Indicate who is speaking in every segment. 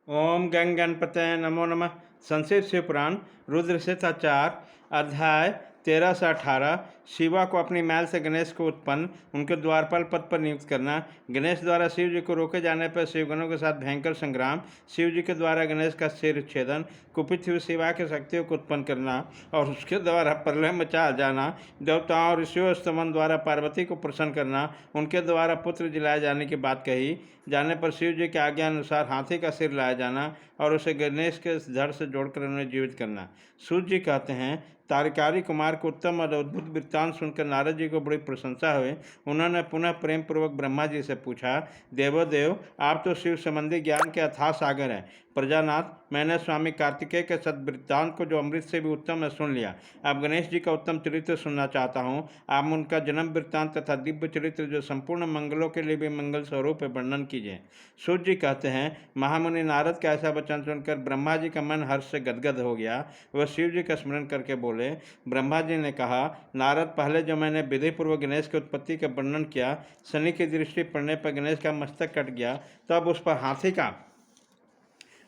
Speaker 1: ओम गंग गणपतये नमो नमः। संस्कृत शिव पुराण रुद्र शिष्टाचार अध्याय 13 से 18। शिवा को अपनी मैल से गणेश को उत्पन्न उनके द्वारपाल पद पर नियुक्त करना। गणेश द्वारा शिव जी को रोके जाने पर शिवगणों के साथ भयंकर संग्राम। शिव जी के द्वारा गणेश का सिर छेदन। कुपित हुई शिवा की शक्तियों को उत्पन्न करना और उसके द्वारा प्रलय मचा जाना। देवताओं और ऋषियों स्तमन द्वारा पार्वती को प्रसन्न करना। उनके द्वारा पुत्र जिलाए जाने की बात कही जाने पर शिव जी के आज्ञा अनुसार हाथी का सिर लाया जाना और उसे गणेश के धड़ से जोड़कर उन्हें जीवित करना। सूर्य जी कहते हैं, तारिकारी कुमार को उत्तम और अद्भुत वृत्तांत सुनकर नारद जी को बड़ी प्रशंसा हुई। उन्होंने पुनः प्रेम पूर्वक ब्रह्मा जी से पूछा, देवोदेव, आप तो शिव संबंधी ज्ञान के अथाह सागर हैं। प्रजानाथ, मैंने स्वामी कार्तिकेय के सद्वृत्तांत को जो अमृत से भी उत्तम है सुन लिया। अब गणेश जी का उत्तम चरित्र सुनना चाहता हूँ। आप उनका जन्म वृत्तांत तथा दिव्य चरित्र जो संपूर्ण मंगलों के लिए भी मंगल स्वरूप है वर्णन कीजिए। सूर्य जी कहते हैं, महामुनि नारद का ऐसा वचन सुनकर ब्रह्मा जी का मन हर्ष से गदगद हो गया। वह शिव जी का स्मरण करके बोले। ब्रह्मा जी ने कहा, नारद, पहले जो मैंने विधिपूर्वक गणेश की उत्पत्ति का वर्णन किया, शनि की दृष्टि पड़ने पर गणेश का मस्तक कट गया, तब उस पर हाथी का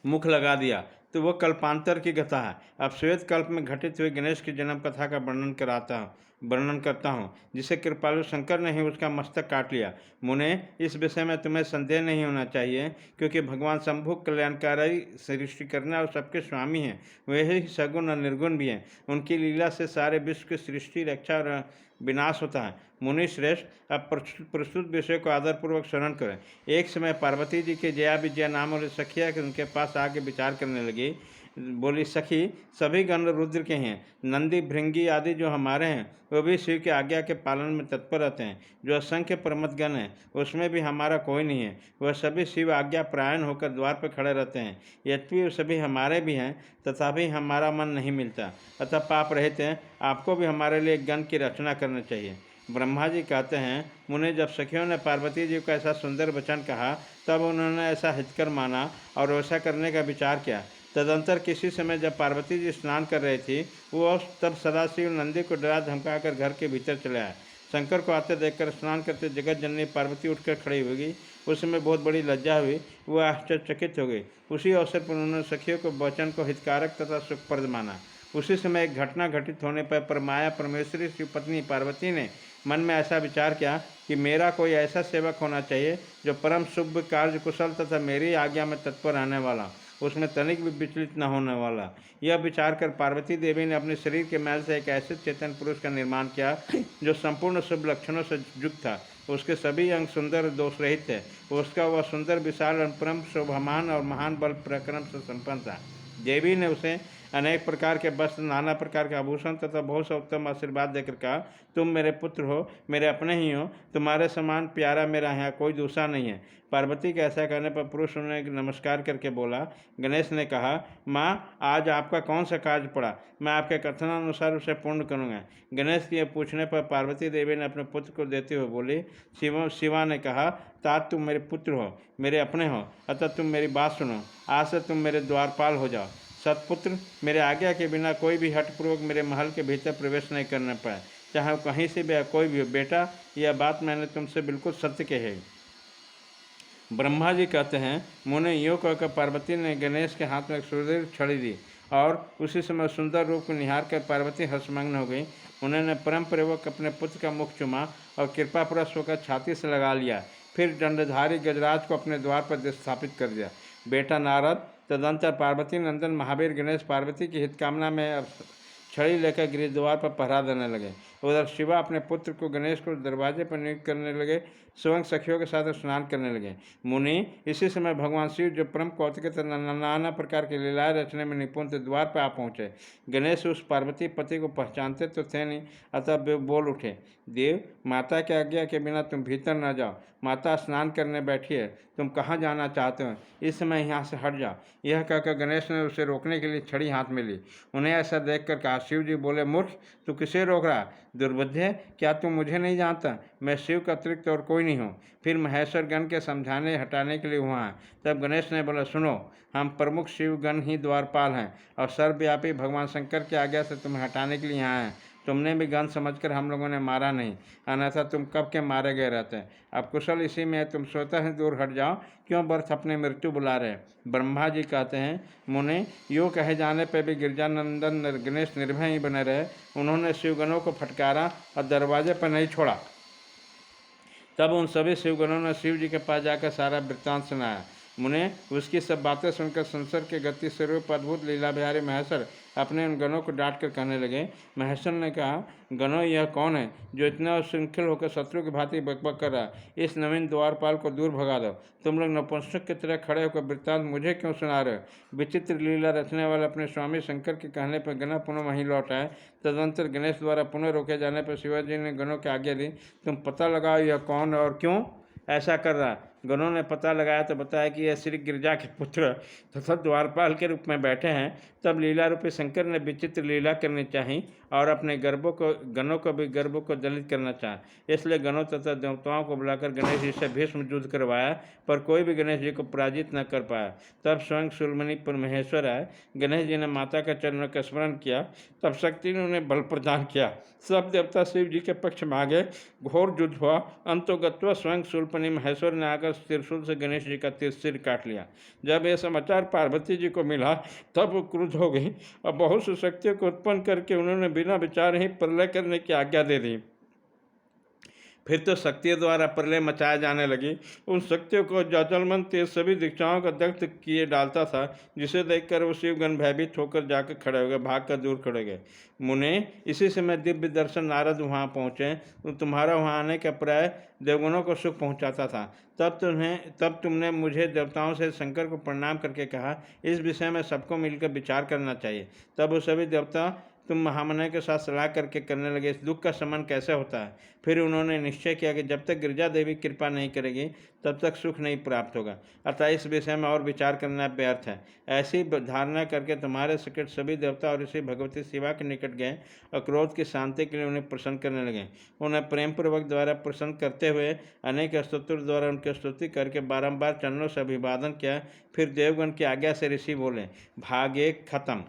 Speaker 1: मुख लगा दिया, तो वह कल्पांतर की कथा है। अब श्वेत कल्प में घटित हुई गणेश की जन्म कथा का वर्णन करता हूँ, जिसे कृपालु शंकर ने ही उसका मस्तक काट लिया। मुने, इस विषय में तुम्हें संदेह नहीं होना चाहिए, क्योंकि भगवान शंभु कल्याणकारी सृष्टि करने और सबके स्वामी हैं। वे ही सगुण और निर्गुण भी हैं। उनकी लीला से सारे विश्व की सृष्टि, रक्षा और विनाश होता है। मुनि श्रेष्ठ, अब प्रस्तुत विषय को आदरपूर्वक स्मरण करें। एक समय पार्वती जी के जया विजया नाम वाले सखिया के उनके पास आके विचार करने लगी। बोली, सखी, सभी गण रुद्र के हैं। नंदी भृंगी आदि जो हमारे हैं, वो भी शिव की आज्ञा के पालन में तत्पर रहते हैं। जो असंख्य प्रमथ गण हैं, उसमें भी हमारा कोई नहीं है। वह सभी शिव आज्ञा प्रायण होकर द्वार पर खड़े रहते हैं। यद्यपि वे सभी हमारे भी हैं, तथापि हमारा मन नहीं मिलता। अतः पाप रहित हैं, आपको भी हमारे लिए गण की रचना करनी चाहिए। ब्रह्मा जी कहते हैं, मुने, जब सखियों ने पार्वती जी को ऐसा सुंदर वचन कहा, तब उन्होंने ऐसा हितकर माना और वैसा करने का विचार किया। तदंतर किसी समय जब पार्वती जी स्नान कर रही थी, वो तब सदाशिव नंदी को डरा धमकाकर घर के भीतर चले आए। शंकर को आते देखकर स्नान करते जगत जननी पार्वती उठकर खड़ी हो गई। उस समय बहुत बड़ी लज्जा हुई, वह आश्चर्यचकित हो गई। उसी अवसर पर उन्होंने सखियों को वचन को हितकारक तथा सुखप्रद माना। उसी समय एक घटना घटित होने पर परमाया परमेश्वरी शिव पत्नी पार्वती ने मन में ऐसा विचार किया कि मेरा कोई ऐसा सेवक होना चाहिए जो परम शुभ कार्य कुशल तथा मेरी आज्ञा में तत्पर रहने वाला, उसमें तनिक भी विचलित न होने वाला। यह विचार कर पार्वती देवी ने अपने शरीर के मैल से एक ऐसे चेतन पुरुष का निर्माण किया जो संपूर्ण शुभ लक्षणों से युक्त था। उसके सभी अंग सुंदर दोष रहित थे। उसका वह सुंदर विशाल और परम शोभामान और महान बल पराक्रम से संपन्न था। देवी ने उसे अनेक प्रकार के वस्त्र, नाना प्रकार के आभूषण तथा बहुत सा उत्तम आशीर्वाद देकर कहा, तुम मेरे पुत्र हो, मेरे अपने ही हो। तुम्हारे समान प्यारा मेरा यहाँ कोई दूसरा नहीं है। पार्वती के ऐसा कहने पर पुरुष उन्हें नमस्कार करके बोला। गणेश ने कहा, माँ, आज आपका कौन सा कार्य पड़ा? मैं आपके कथनानुसार उसे पूर्ण करूँगा। गणेश के पूछने पर पार्वती देवी ने अपने पुत्र को देते हुए बोली। शिवा ने कहा, तात तुम मेरे पुत्र हो, मेरे अपने हो, अतः तुम मेरी बात सुनो। आज से तुम मेरे द्वारपाल हो जाओ। सतपुत्र, मेरे आज्ञा के बिना कोई भी हठपूर्वक मेरे महल के भीतर प्रवेश नहीं करना पाए, चाहे कहीं से भी कोई भी हो। बेटा, यह बात मैंने तुमसे बिल्कुल सत्य कही है। ब्रह्मा जी कहते हैं, मुने, यूँ कहकर पार्वती ने गणेश के हाथ में एक सुदृढ़ छड़ी दी और उसी समय सुंदर रूप को निहार कर पार्वती हर्षमग्न हो गई। उन्होंने परम पूर्वक अपने पुत्र का मुख चुमा और कृपापूर्वक होकर छाती से लगा लिया। फिर दंडधारी गजराज को अपने द्वार पर स्थापित कर दिया। बेटा नारद, तदंतर पार्वती नंदन महावीर गणेश पार्वती की हितकामना में छड़ी लेकर गृह द्वार पर पहरा देने लगे। उधर शिवा अपने पुत्र को गणेश को दरवाजे पर नियुक्त करने लगे, स्वयं सखियों के साथ स्नान करने लगे। मुनि, इसी समय भगवान शिव, जो परम कौतिक तथा नाना प्रकार की लीलाएं रचने में निपुण थे, द्वार पर आ पहुँचे। गणेश उस पार्वती पति को पहचानते तो थे नहीं, अतः वे बोल उठे, देव, माता की आज्ञा के बिना तुम भीतर न जाओ। माता स्नान करने बैठी है, तुम कहाँ जाना चाहते हो? इस समय यहाँ से हट जाओ। यह कहकर गणेश ने उसे रोकने के लिए छड़ी हाथ में ली। उन्हें ऐसा देखकर कहा। शिव जी बोले, मूर्ख, तू किसे रोक रहा? दुर्बुद्धे, क्या तू मुझे नहीं जानता? मैं शिव का अतिरिक्त और कोई नहीं हूँ। फिर महेश्वर गण के समझाने हटाने के लिए हुआ है। तब गणेश ने बोला, सुनो, हम प्रमुख शिव गण ही द्वारपाल हैं और सर्वव्यापी भगवान शंकर की आज्ञा से तुम्हें हटाने के लिए यहाँ हैं। तुमने भी गन समझकर हम लोगों ने मारा नहीं, अन्यथा तुम कब के मारे गए रहते। अब कुशल इसी में तुम स्वतः ही दूर हट जाओ, क्यों व्यर्थ अपनी मृत्यु बुला रहे। ब्रह्मा जी कहते हैं, मुने यूँ कहे जाने पर भी गिरजानंदन गणेश निर्भय ही बने रहे। उन्होंने शिवगणों को फटकारा और दरवाजे पर नहीं छोड़ा। तब उन सभी शिवगणों ने शिव जी के पास जाकर सारा वृत्तांत सुनाया। मुने उसकी सब बातें सुनकर संसार के गति स्वरूप अद्भुत लीला बिहारी महेश्वर अपने उन गणों को डांट कर कहने लगे। महेश्वर ने कहा, गणों यह कौन है जो इतना उच्छृंखल होकर शत्रु की भांति बकबक कर रहा है। इस नवीन द्वारपाल को दूर भगा दो। तुम लोग नपुंसक की तरह खड़े होकर वृत्तांत मुझे क्यों सुना रहे हो। विचित्र लीला रचने वाले अपने स्वामी शंकर के कहने पर गण पुनः वहीं लौट आए। तदंतर गणेश द्वारा पुनः रोके जाने पर शिवाजी ने गणों की आज्ञा दी, तुम पता लगाओ यह कौन है और क्यों ऐसा कर रहा है। गणों ने पता लगाया तो बताया कि यह श्री गिरजा के पुत्र तथा द्वारपाल के रूप में बैठे हैं। तब लीला रूपी शंकर ने विचित्र लीला करनी चाहिए और अपने गर्भों को गणों को भी गर्भों को दलित करना चाहा। इसलिए गणों तथा देवताओं को बुलाकर गणेश जी से भीष्म युद्ध करवाया, पर कोई भी गणेश जी को पराजित न कर पाया। तब स्वयं शूलमणि परमेश्वर आए। गणेश जी ने माता के चरणों का स्मरण किया। तब शक्ति ने उन्हें बल प्रदान किया। सब देवता शिव जी के पक्ष में आ गए। घोर युद्ध हुआ। अंतोगत्वा स्वयं शूलपनि महेश्वर ने आकर त्रिशूल से गणेश जी का सिर काट लिया। जब यह समाचार पार्वती जी को मिला तब वो क्रुद्ध हो गई और बहुत सी शक्तियों को उत्पन्न करके उन्होंने बिना विचार ही प्रलय करने की आज्ञा दे दी। फिर तो शक्तियों द्वारा प्रलय मचाए जाने लगी। उन शक्तियों को जलमन तेज सभी दिशाओं का दग्ध किए डालता था, जिसे देखकर वो शिवगण भयभीत होकर जाकर खड़े हो गए, भाग कर दूर खड़े गए। मुने इसी समय दिव्य दर्शन नारद वहाँ पहुँचे। तो तुम्हारा वहाँ आने का प्राय देवगणों को सुख पहुँचाता था। तब तुमने मुझे देवताओं से शंकर को प्रणाम करके कहा, इस विषय में सबको मिलकर विचार करना चाहिए। तब वो सभी देवता तुम महामना के साथ सलाह करके करने लगे इस दुख का शमन कैसे होता है। फिर उन्होंने निश्चय किया कि जब तक गिरजा देवी कृपा नहीं करेगी तब तक सुख नहीं प्राप्त होगा, अतः इस विषय में और विचार करना व्यर्थ है। ऐसी धारणा करके तुम्हारे सकृत सभी देवता और ऋषि भगवती शिवा के निकट गए और क्रोध की शांति के लिए उन्हें प्रसन्न करने लगे। उन्हें प्रेमपूर्वक द्वारा प्रसन्न करते हुए अनेक स्तोत्र द्वारा उनकी स्तुति करके बारंबार चरणों से अभिवादन किया। फिर देवगण की आज्ञा से ऋषि बोले, भाग एक खत्म।